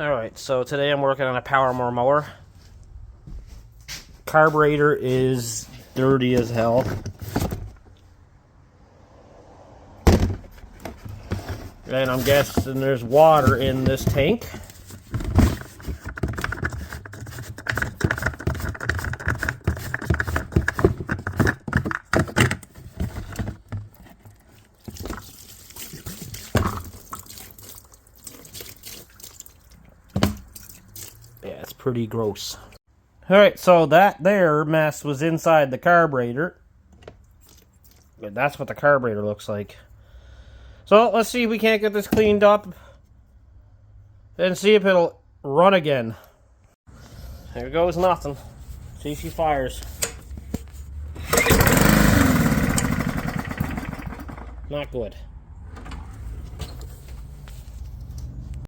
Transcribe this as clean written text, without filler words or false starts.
Alright, so today I'm working on a Powermore mower. Carburetor is dirty as hell. And I'm guessing there's water in this tank. Yeah, it's pretty gross. Alright, so that there mess was inside the carburetor. That's what the carburetor looks like. So let's see if we can't get this cleaned up and see if it'll run again. There goes nothing. See if she fires. Not good.